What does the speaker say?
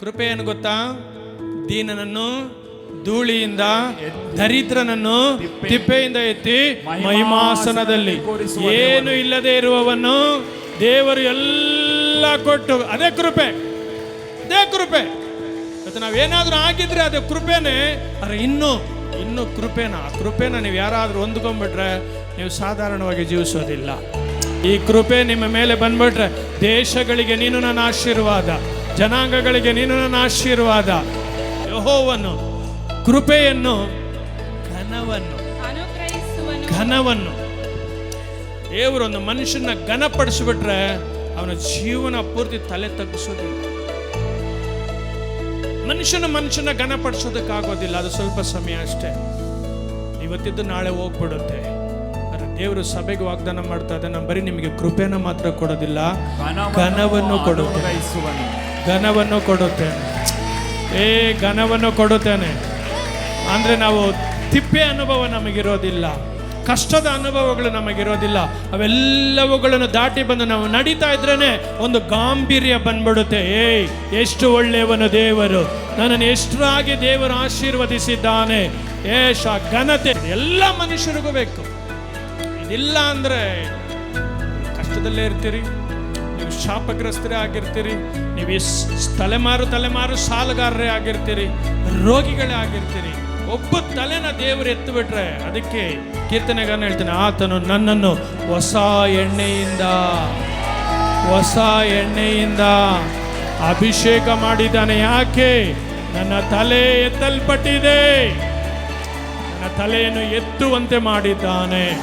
ಕೃಪೆ ಏನು ಗೊತ್ತಾ? ದೀನನನ್ನು ಧೂಳಿಯಿಂದ, ದರಿದ್ರನನ್ನು ತಿಪ್ಪೆಯಿಂದ ಎತ್ತಿ ಮಹಿಮಾಸನದಲ್ಲಿ, ಏನು ಇಲ್ಲದೆ ಇರುವವನ್ನು ದೇವರು ಎಲ್ಲ ಕೊಟ್ಟು, ಅದೇ ಕೃಪೆ, ಅದೇ ಕೃಪೆ. ಮತ್ತು ನಾವೇನಾದ್ರೂ ಆಗಿದ್ರೆ ಅದು ಕೃಪೆನೇ. ಅರೆ ಇನ್ನು ಕೃಪೆನ, ಆ ಕೃಪೆನ ನೀವು ಯಾರಾದ್ರೂ ಹೊಂದ್ಕೊಂಡ್ಬಿಟ್ರೆ ನೀವು ಸಾಧಾರಣವಾಗಿ ಜೀವಿಸೋದಿಲ್ಲ. ಈ ಕೃಪೆ ನಿಮ್ಮ ಮೇಲೆ ಬಂದ್ಬಿಟ್ರೆ ದೇಶಗಳಿಗೆ ನೀನು ನನ್ನ ಆಶೀರ್ವಾದ, ಜನಾಂಗಗಳಿಗೆ ನೀನು ನನ್ನ ಆಶೀರ್ವಾದ. ಯೆಹೋವನು ಕೃಪೆಯನ್ನು, ಘನವನ್ನು ದೇವರೊಂದು ಮನುಷ್ಯನ ಘನಪಡಿಸ್ಬಿಟ್ರೆ ಅವನ ಜೀವನ ಪೂರ್ತಿ ತಲೆ ತಗ್ಗಿಸೋದಿಲ್ಲ. ಮನುಷ್ಯನ ಘನಪಡಿಸೋದಕ್ಕಾಗೋದಿಲ್ಲ, ಅದು ಸ್ವಲ್ಪ ಸಮಯ ಅಷ್ಟೇ. ಇವತ್ತಿದ್ದು ನಾಳೆ ಹೋಗ್ಬಿಡುತ್ತೆ. ದೇವರು ಸಭೆಗೆ ವಾಗ್ದಾನ ಮಾಡ್ತಾ ಇದ್ದ, ನಾನು ಬರೀ ನಿಮಗೆ ಕೃಪೆನ ಮಾತ್ರ ಕೊಡೋದಿಲ್ಲ, ಘನವನ್ನು ಕೊಡುತ್ತೇನೆ, ಘನವನ್ನು ಕೊಡುತ್ತೇನೆ. ಘನವನ್ನು ಕೊಡುತ್ತೇನೆ ಅಂದ್ರೆ ನಾವು ತಿಪ್ಪೆ ಅನುಭವ ನಮಗಿರೋದಿಲ್ಲ, ಕಷ್ಟದ ಅನುಭವಗಳು ನಮಗಿರೋದಿಲ್ಲ. ಅವೆಲ್ಲವುಗಳನ್ನು ದಾಟಿ ಬಂದು ನಾವು ನಡೀತಾ ಇದ್ರೇನೆ ಒಂದು ಗಾಂಭೀರ್ಯ ಬಂದ್ಬಿಡುತ್ತೆ. ಎಷ್ಟು ಒಳ್ಳೆಯವನು ದೇವರು, ನನ್ನನ್ನು ಎಷ್ಟಾಗಿ ದೇವರು ಆಶೀರ್ವದಿಸಿದ್ದಾನೆ. ಘನತೆ ಎಲ್ಲ ಮನುಷ್ಯರಿಗೂ ಬೇಕು. ಇದಿಲ್ಲ ಅಂದ್ರೆ ಕಷ್ಟದಲ್ಲೇ ಇರ್ತೀರಿ, ನೀವು ಶಾಪಗ್ರಸ್ತರೇ ಆಗಿರ್ತೀರಿ, ನೀವು ತಲೆಮಾರು ಸಾಲಗಾರರೇ ಆಗಿರ್ತೀರಿ, ರೋಗಿಗಳೇ ಆಗಿರ್ತೀರಿ. ಒಬ್ಬ ತಲೆನ ದೇವರು ಎತ್ತುಬಿಟ್ರೆ, ಅದಕ್ಕೆ ಕೀರ್ತನೆಗಾರನು ಹೇಳ್ತಾನೆ, ಆತನು ನನ್ನನ್ನು ಹೊಸ ಎಣ್ಣೆಯಿಂದ ಅಭಿಷೇಕ ಮಾಡಿದ್ದಾನೆ. ಯಾಕೆ? ನನ್ನ ತಲೆ ಎತ್ತಲ್ಪಟ್ಟಿದೆ, ನನ್ನ ತಲೆಯನ್ನು ಎತ್ತುವಂತೆ ಮಾಡಿದ್ದಾನೆ.